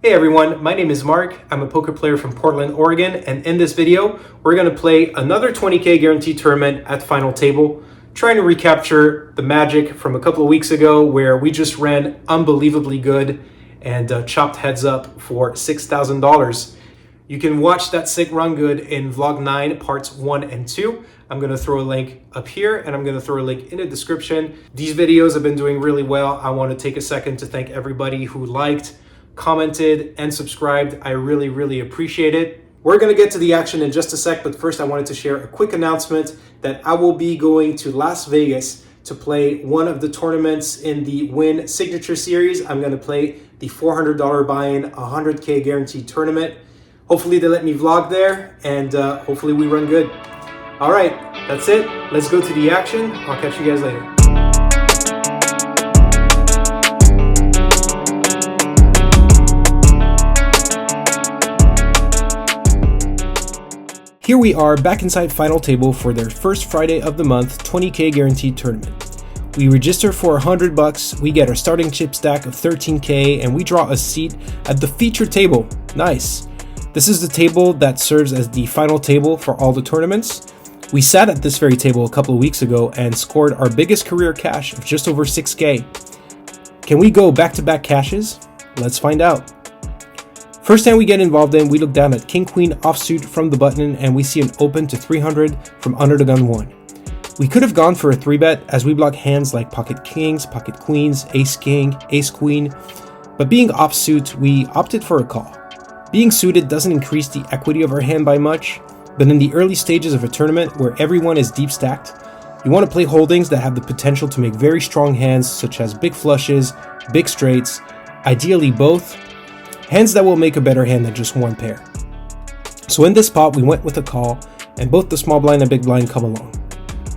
Hey everyone, my name is Mark. I'm a poker player from Portland, Oregon, and in this video, we're going to play another 20K guarantee tournament at Final Table, trying to recapture the magic from a couple of weeks ago where we just ran unbelievably good and chopped heads up for $6,000. You can watch that sick run good in Vlog 9, parts 1 and 2. I'm going to throw a link up here and I'm going to throw a link in the description. These videos have been doing really well. I want to take a second to thank everybody who liked, commented, and subscribed. I really appreciate it. We're going to get to the action in just a sec, but first I wanted to share a quick announcement that I will be going to Las Vegas to play one of the tournaments in the Win Signature Series. I'm going to play the $400 buy-in 100K guaranteed tournament. Hopefully they let me vlog there, and hopefully we run good. All right, that's it. Let's go to the action. I'll catch you guys later. Here we are back inside Final Table for their first Friday of the month 20K guaranteed tournament. We register for $100, we get our starting chip stack of 13K, and we draw a seat at the featured table. Nice. This is the table that serves as the final table for all the tournaments. We sat at this very table a couple of weeks ago and scored our biggest career cash of just over 6K. Can we go back-to-back cashes? Let's find out. First hand we get involved in, we look down at King Queen offsuit from the button and we see an open to 300 from under the gun 1. We could have gone for a 3-bet as we block hands like pocket kings, pocket queens, ace king, ace queen, but being offsuit, we opted for a call. Being suited doesn't increase the equity of our hand by much, but in the early stages of a tournament where everyone is deep stacked, you want to play holdings that have the potential to make very strong hands such as big flushes, big straights, ideally both, hands that will make a better hand than just one pair. So in this spot, we went with a call, and both the small blind and big blind come along.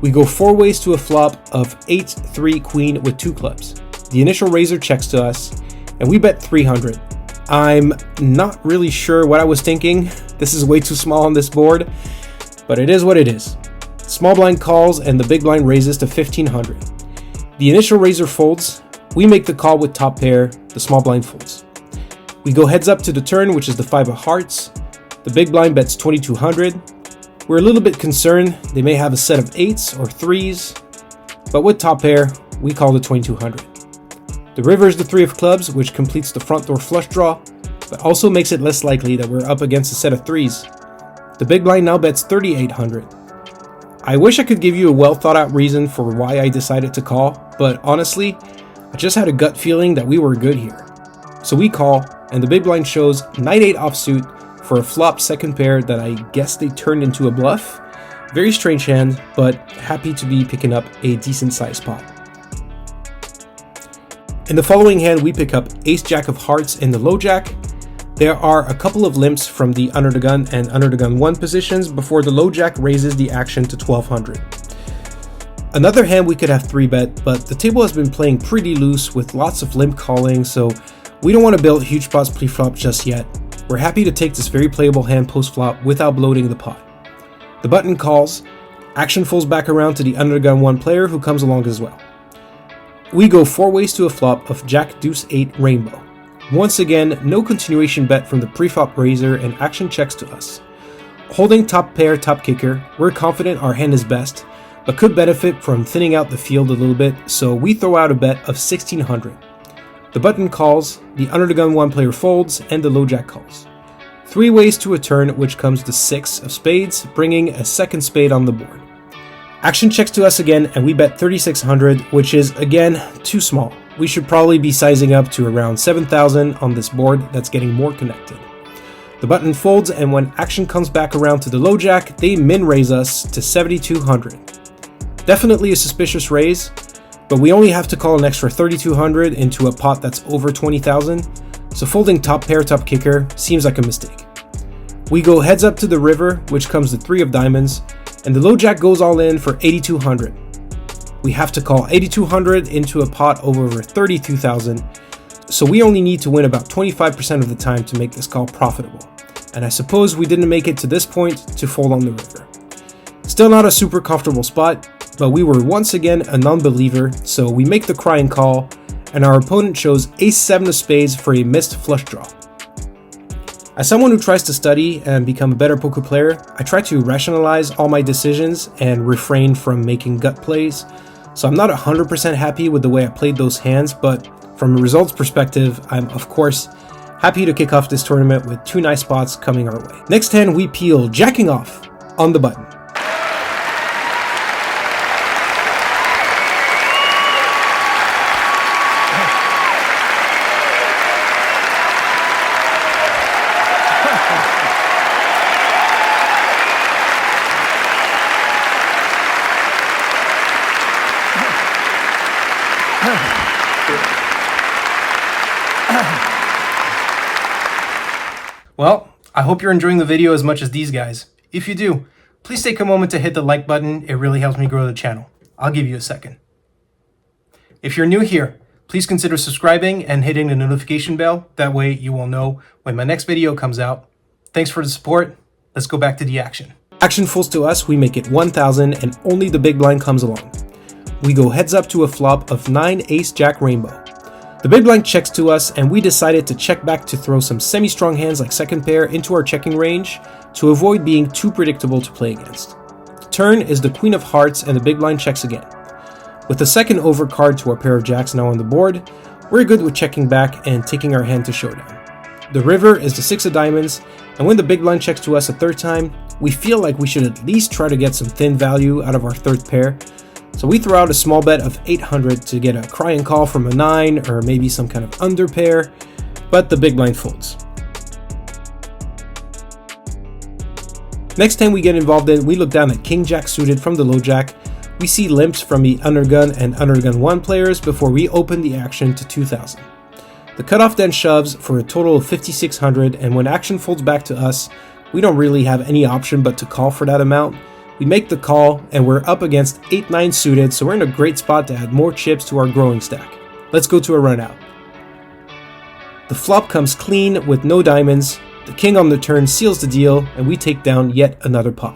We go 4 ways to a flop of 8-3 queen with 2 clubs. The initial raiser checks to us, and we bet 300. I'm not really sure what I was thinking. This is way too small on this board, but it is what it is. Small blind calls, and the big blind raises to 1500. The initial raiser folds. We make the call with top pair. The small blind folds. We go heads up to the turn, which is the 5 of hearts. The big blind bets 2200. We're a little bit concerned they may have a set of 8s or 3s, but with top pair, we call the 2200. The river is the 3 of clubs, which completes the front door flush draw, but also makes it less likely that we're up against a set of 3s. The big blind now bets 3800. I wish I could give you a well thought out reason for why I decided to call, but honestly, I just had a gut feeling that we were good here. So we call, and the big blind shows knight 8 offsuit for a flop second pair that I guess they turned into a bluff. Very strange hand, but happy to be picking up a decent sized pot. In the following hand, we pick up ace jack of hearts in the low jack. There are a couple of limps from the under the gun and under the gun 1 positions before the low jack raises the action to 1200. Another hand we could have 3-bet, but the table has been playing pretty loose with lots of limp calling, so we don't want to build huge pots pre-flop just yet. We're happy to take this very playable hand post-flop without bloating the pot. The button calls, action folds back around to the under the gun 1 player who comes along as well. We go 4 ways to a flop of jack deuce 8 rainbow. Once again, no continuation bet from the pre-flop raiser and action checks to us. Holding top pair top kicker, we're confident our hand is best, but could benefit from thinning out the field a little bit, so we throw out a bet of 1600. The button calls, the under the gun 1 player folds, and the low jack calls. 3 ways to a turn, which comes the 6 of spades, bringing a second spade on the board. Action checks to us again, and we bet 3600, which is, again, too small. We should probably be sizing up to around 7000 on this board that's getting more connected. The button folds, and when action comes back around to the low jack, they min raise us to 7200. Definitely a suspicious raise, but we only have to call an extra 3200 into a pot that's over 20,000, so folding top pair top kicker seems like a mistake. We go heads up to the river, which comes the 3 of diamonds, and the low jack goes all in for 8200. We have to call 8200 into a pot over 32,000, so we only need to win about 25% of the time to make this call profitable, and I suppose we didn't make it to this point to fold on the river. Still not a super comfortable spot, but we were once again a non-believer, so we make the crying call, and our opponent shows ace 7 of spades for a missed flush draw. As someone who tries to study and become a better poker player, I try to rationalize all my decisions and refrain from making gut plays. So I'm not 100% happy with the way I played those hands, but from a results perspective, I'm of course happy to kick off this tournament with 2 nice spots coming our way. Next hand we peel jacking off on the button. Well, I hope you're enjoying the video as much as these guys. If you do, please take a moment to hit the like button. It really helps me grow the channel. I'll give you a second. If you're new here, please consider subscribing and hitting the notification bell. That way you will know when my next video comes out. Thanks for the support. Let's go back to the action. Action folds to us, we make it 1,000 and only the big blind comes along. We go heads up to a flop of 9 ace jack rainbow. The big blind checks to us and we decided to check back to throw some semi-strong hands like second pair into our checking range to avoid being too predictable to play against. The turn is the queen of hearts and the big blind checks again. With the second over card to our pair of jacks now on the board, we're good with checking back and taking our hand to showdown. The river is the 6 of diamonds, and when the big blind checks to us a third time, we feel like we should at least try to get some thin value out of our third pair. So we throw out a small bet of 800 to get a crying call from a 9 or maybe some kind of under pair, but the big blind folds. Next time we get involved in, we look down at king jack suited from the low jack. We see limps from the undergun and undergun 1 players before we open the action to 2,000. The cutoff then shoves for a total of 5,600, and when action folds back to us, we don't really have any option but to call for that amount. We make the call and we're up against 8-9 suited, so we're in a great spot to add more chips to our growing stack. Let's go to a run out. The flop comes clean with no diamonds. The king on the turn seals the deal and we take down yet another pot.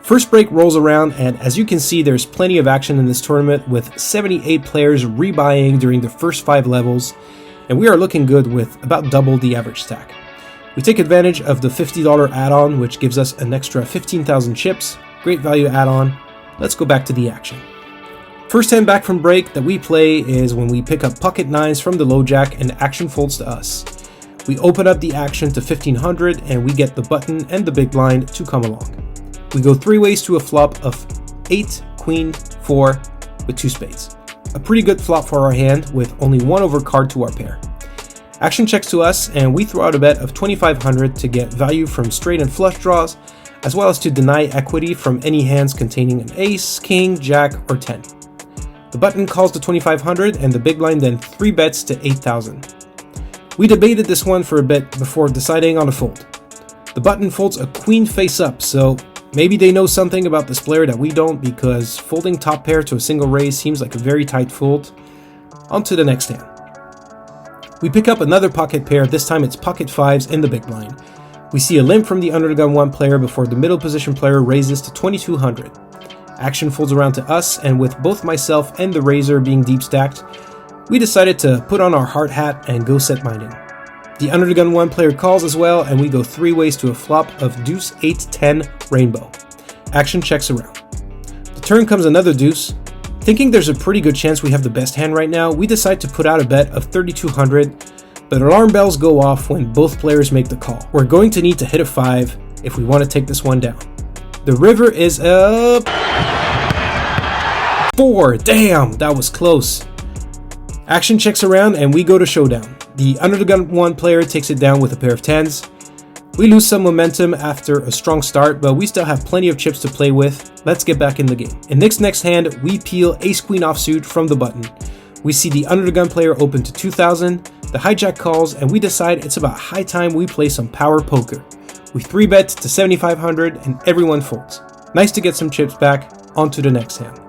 First break rolls around, and as you can see, there's plenty of action in this tournament with 78 players rebuying during the first 5 levels, and we are looking good with about double the average stack. We take advantage of the $50 add-on, which gives us an extra 15,000 chips. Great value add-on. Let's go back to the action. First hand back from break that we play is when we pick up pocket 9s from the low jack and action folds to us. We open up the action to 1,500 and we get the button and the big blind to come along. We go 3 ways to a flop of 8, queen, 4 with 2 spades. A pretty good flop for our hand with only 1 over card to our pair. Action checks to us and we throw out a bet of 2,500 to get value from straight and flush draws, as well as to deny equity from any hands containing an ace, king, jack, or 10. The button calls to 2,500 and the big blind then 3 bets to 8,000. We debated this one for a bit before deciding on a fold. The button folds a queen face up, so maybe they know something about this player that we don't, because folding top pair to a single raise seems like a very tight fold. On to the next hand. We pick up another pocket pair, this time it's pocket 5s in the big blind. We see a limp from the undergun 1 player before the middle position player raises to 2,200. Action folds around to us, and with both myself and the raiser being deep stacked, we decided to put on our hard hat and go set minded. The undergun 1 player calls as well, and we go 3 ways to a flop of deuce 8-10 rainbow. Action checks around. The turn comes another deuce. Thinking there's a pretty good chance we have the best hand right now, we decide to put out a bet of 3,200, but alarm bells go off when both players make the call. We're going to need to hit a 5 if we want to take this one down. The river is up 4. Damn, that was close. Action checks around and we go to showdown. The undergun 1 player takes it down with a pair of 10s. We lose some momentum after a strong start, but we still have plenty of chips to play with. Let's get back in the game. In Nick's next hand, we peel ace queen offsuit from the button. We see the undergun player open to 2,000, the hijack calls, and we decide it's about high time we play some power poker. We 3-bet to 7,500 and everyone folds. Nice to get some chips back. On to the next hand.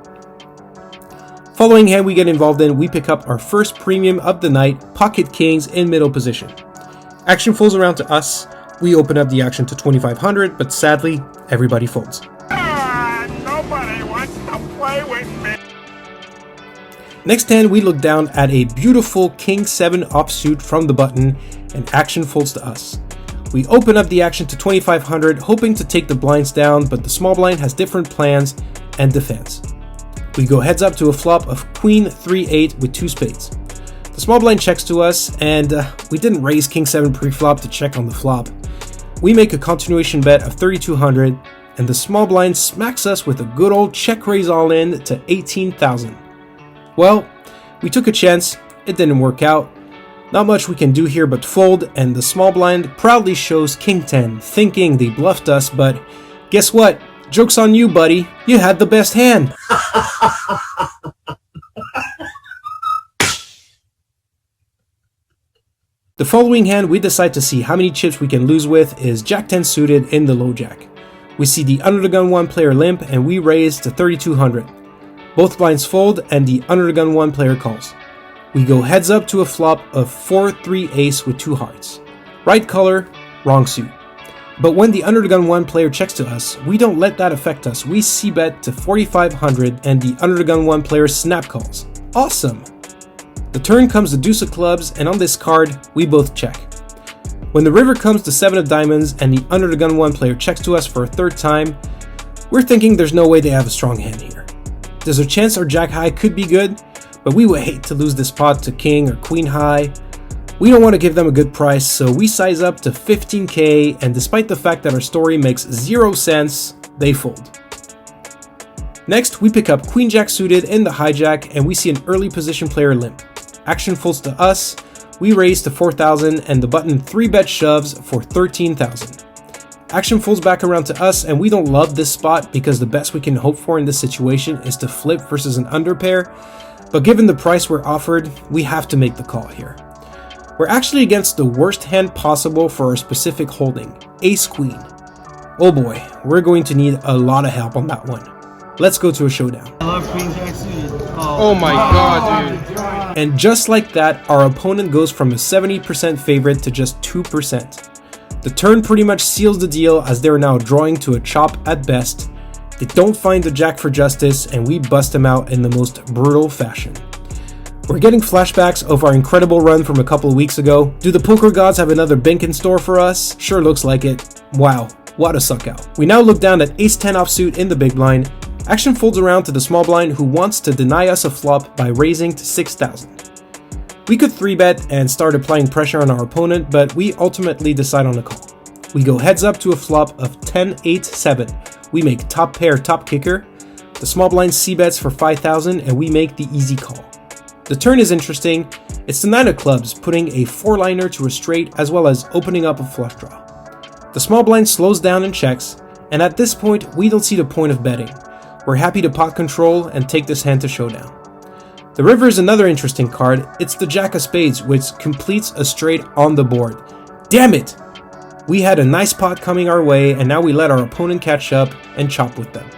Following hand we get involved in, we pick up our first premium of the night, pocket kings in middle position. Action folds around to us. We open up the action to 2,500, but sadly, everybody folds. Nobody wants to play with me. Next hand, we look down at a beautiful King 7 offsuit from the button, and action folds to us. We open up the action to 2500, hoping to take the blinds down, but the small blind has different plans and defense. We go heads up to a flop of Queen 3-8 with 2 spades. The small blind checks to us, and we didn't raise King 7 pre-flop to check on the flop. We make a continuation bet of 3200, and the small blind smacks us with a good old check raise all in to 18,000. Well, we took a chance, it didn't work out. Not much we can do here but fold, and the small blind proudly shows King 10, thinking they bluffed us, but guess what? Joke's on you, buddy. You had the best hand. The following hand we decide to see how many chips we can lose with is Jack 10 suited in the low jack. We see the under the gun 1 player limp, and we raise to 3200. Both blinds fold, and the under the gun 1 player calls. We go heads up to a flop of 4-3 ace with 2 hearts. Right color, wrong suit. But when the under the gun 1 player checks to us, we don't let that affect us. We c-bet to 4500, and the under the gun 1 player snap calls. Awesome! The turn comes the deuce of clubs, and on this card, we both check. When the river comes to 7 of diamonds and the under the gun 1 player checks to us for a third time, we're thinking there's no way they have a strong hand here. There's a chance our jack high could be good, but we would hate to lose this pot to king or queen high. We don't want to give them a good price, so we size up to 15k, and despite the fact that our story makes 0 sense, they fold. Next, we pick up queen jack suited in the hijack, and we see an early position player limp. Action folds to us, we raise to 4,000, and the button 3-bet shoves for 13,000. Action folds back around to us, and we don't love this spot because the best we can hope for in this situation is to flip versus an underpair, but given the price we're offered, we have to make the call here. We're actually against the worst hand possible for our specific holding, ace queen. Oh boy, we're going to need a lot of help on that one. Let's go to a showdown. I love queen jack suited. Oh my god, dude. And just like that, our opponent goes from a 70% favorite to just 2%. The turn pretty much seals the deal, as they're now drawing to a chop at best. They don't find the jack for justice, and we bust them out in the most brutal fashion. We're getting flashbacks of our incredible run from a couple of weeks ago. Do the poker gods have another bink in store for us? Sure looks like it. Wow, what a suck out. We now look down at ace 10 offsuit in the big blind. Action folds around to the small blind, who wants to deny us a flop by raising to 6,000. We could 3-bet and start applying pressure on our opponent, but we ultimately decide on a call. We go heads up to a flop of 10-8-7. We make top pair, top kicker. The small blind c-bets for 5,000, and we make the easy call. The turn is interesting. It's the 9 of clubs, putting a 4-liner to a straight, as well as opening up a flush draw. The small blind slows down and checks, and at this point, we don't see the point of betting. We're happy to pot control and take this hand to showdown. The river is another interesting card. It's the jack of spades, which completes a straight on the board. Damn it! We had a nice pot coming our way, and now we let our opponent catch up and chop with them.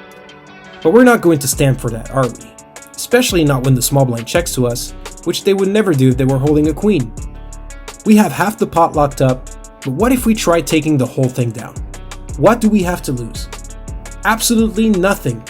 But we're not going to stand for that, are we? Especially not when the small blind checks to us, which they would never do if they were holding a queen. We have half the pot locked up, but what if we try taking the whole thing down? What do we have to lose? Absolutely nothing.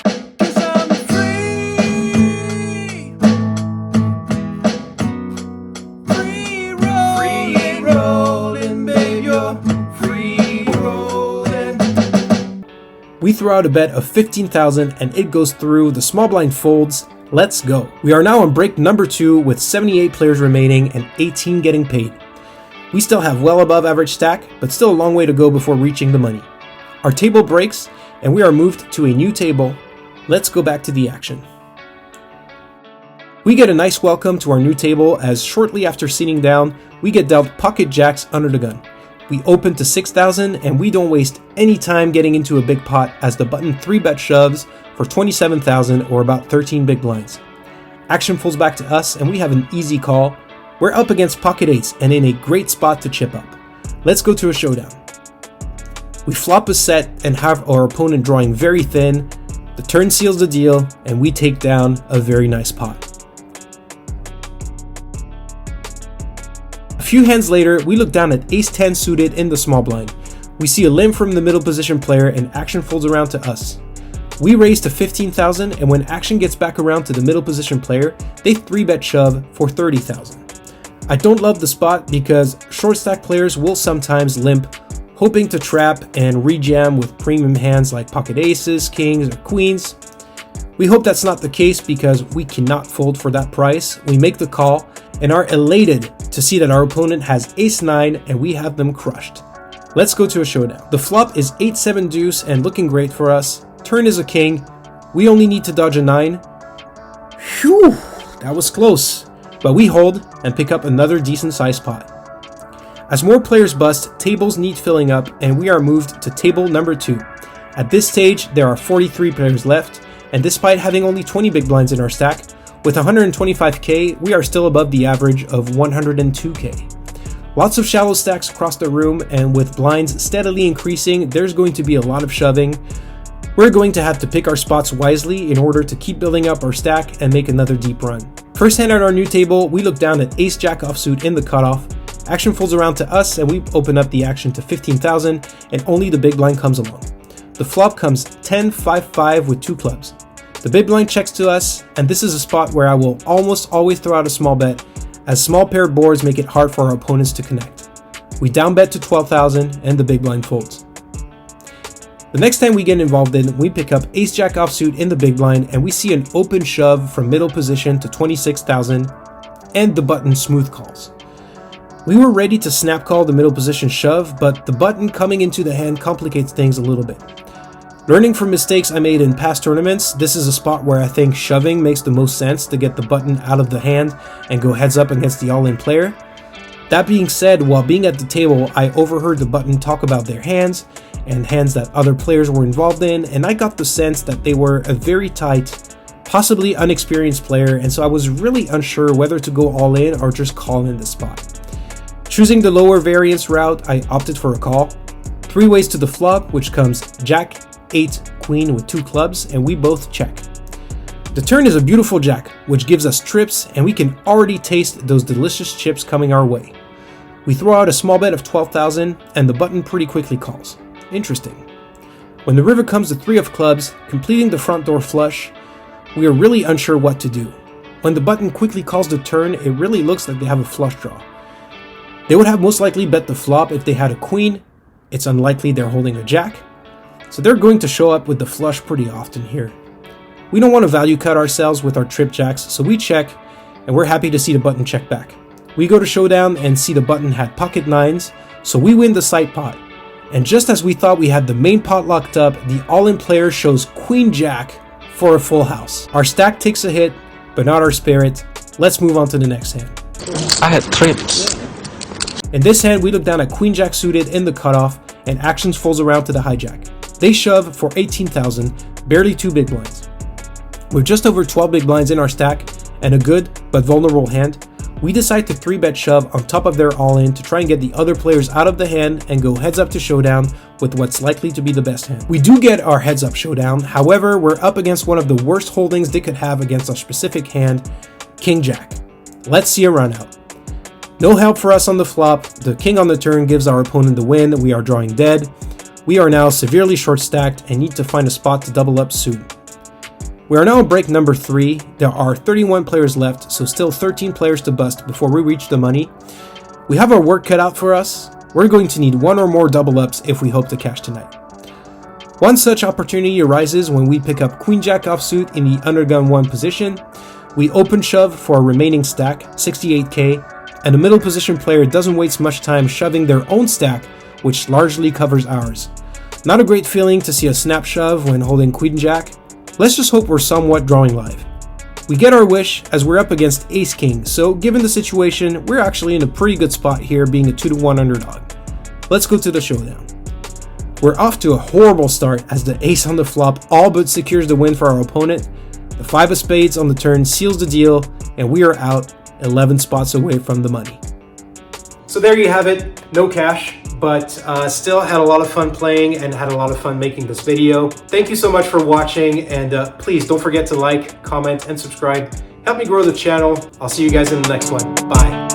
We throw out a bet of 15,000 and it goes through. The small blind folds. Let's go. We are now on break number 2 with 78 players remaining and 18 getting paid. We still have well above average stack, but still a long way to go before reaching the money. Our table breaks and we are moved to a new table. Let's go back to the action. We get a nice welcome to our new table, as shortly after sitting down, we get dealt pocket jacks under the gun. We open to 6,000 and we don't waste any time getting into a big pot, as the button 3-bet shoves for 27,000, or about 13 big blinds. Action folds back to us and we have an easy call. We're up against pocket 8s and in a great spot to chip up. Let's go to a showdown. We flop a set and have our opponent drawing very thin. The turn seals the deal and we take down a very nice pot. A few hands later, we look down at ace 10 suited in the small blind. We see a limp from the middle position player and action folds around to us. We raise to 15,000, and when action gets back around to the middle position player, they 3-bet shove for 30,000. I don't love the spot because short stack players will sometimes limp, hoping to trap and rejam with premium hands like pocket aces, kings, or queens. We hope that's not the case because we cannot fold for that price. We make the call and are elated to see that our opponent has ace-9 and we have them crushed. Let's go to a showdown. The flop is 8-7 deuce and looking great for us. Turn is a king. We only need to dodge a 9. Phew, that was close. But we hold and pick up another decent sized pot. As more players bust, tables need filling up and we are moved to table number 2. At this stage, there are 43 players left, and despite having only 20 big blinds in our stack, with 125k, we are still above the average of 102k. Lots of shallow stacks across the room, and with blinds steadily increasing, there's going to be a lot of shoving. We're going to have to pick our spots wisely in order to keep building up our stack and make another deep run. First hand at our new table, we look down at ace-jack offsuit in the cutoff. Action folds around to us and we open up the action to 15,000 and only the big blind comes along. The flop comes 10-5-5 with 2 clubs. The big blind checks to us, and this is a spot where I will almost always throw out a small bet, as small paired boards make it hard for our opponents to connect. We down bet to 12,000 and the big blind folds. The next time we get involved in, we pick up ace-jack offsuit in the big blind and we see an open shove from middle position to 26,000 and the button smooth calls. We were ready to snap call the middle position shove, but the button coming into the hand complicates things a little bit. Learning from mistakes I made in past tournaments, this is a spot where I think shoving makes the most sense to get the button out of the hand and go heads up against the all-in player. That being said, while being at the table, I overheard the button talk about their hands and hands that other players were involved in, and I got the sense that they were a very tight, possibly unexperienced player, and so I was really unsure whether to go all in or just call in the spot. Choosing the lower variance route, I opted for a call. 3 ways to the flop, which comes jack, 8, queen with 2 clubs, and we both check. The turn is a beautiful jack, which gives us trips, and we can already taste those delicious chips coming our way. We throw out a small bet of 12,000, and the button pretty quickly calls. Interesting. When the river comes to 3 of clubs, completing the front door flush, we are really unsure what to do. When the button quickly calls the turn, it really looks like they have a flush draw. They would have most likely bet the flop if they had a queen. It's unlikely they're holding a jack, so they're going to show up with the flush pretty often here. We don't want to value cut ourselves with our trip jacks, so we check, and we're happy to see the button check back. We go to showdown and see the button had pocket 9s, so we win the side pot. And just as we thought we had the main pot locked up, the all-in player shows queen jack for a full house. Our stack takes a hit, but not our spirit. Let's move on to the next hand. I had trips. In this hand, we look down at queen jack suited in the cutoff, and actions folds around to the hijack. They shove for 18,000, barely 2 big blinds. With just over 12 big blinds in our stack, and a good but vulnerable hand, we decide to 3-bet shove on top of their all-in to try and get the other players out of the hand and go heads up to showdown with what's likely to be the best hand. We do get our heads up showdown, however, we're up against one of the worst holdings they could have against our specific hand, king jack. Let's see a run out. No help for us on the flop, the king on the turn gives our opponent the win, we are drawing dead. We are now severely short stacked and need to find a spot to double up soon. We are now on break number 3, there are 31 players left, so still 13 players to bust before we reach the money. We have our work cut out for us, we're going to need 1 or more double ups if we hope to cash tonight. One such opportunity arises when we pick up queen jack offsuit in the undergun 1 position. We open shove for our remaining stack, 68k, and the middle position player doesn't waste much time shoving their own stack, which largely covers ours. Not a great feeling to see a snap shove when holding queen jack. Let's just hope we're somewhat drawing live. We get our wish as we're up against ace king, so given the situation, we're actually in a pretty good spot here being a 2-1 underdog. Let's go to the showdown. We're off to a horrible start as the ace on the flop all but secures the win for our opponent. The 5 of spades on the turn seals the deal, and we are out 11 spots away from the money. So there you have it, no cash, but still had a lot of fun playing and had a lot of fun making this video. Thank you so much for watching, and please don't forget to like, comment, and subscribe. Help me grow the channel. I'll see you guys in the next one. Bye.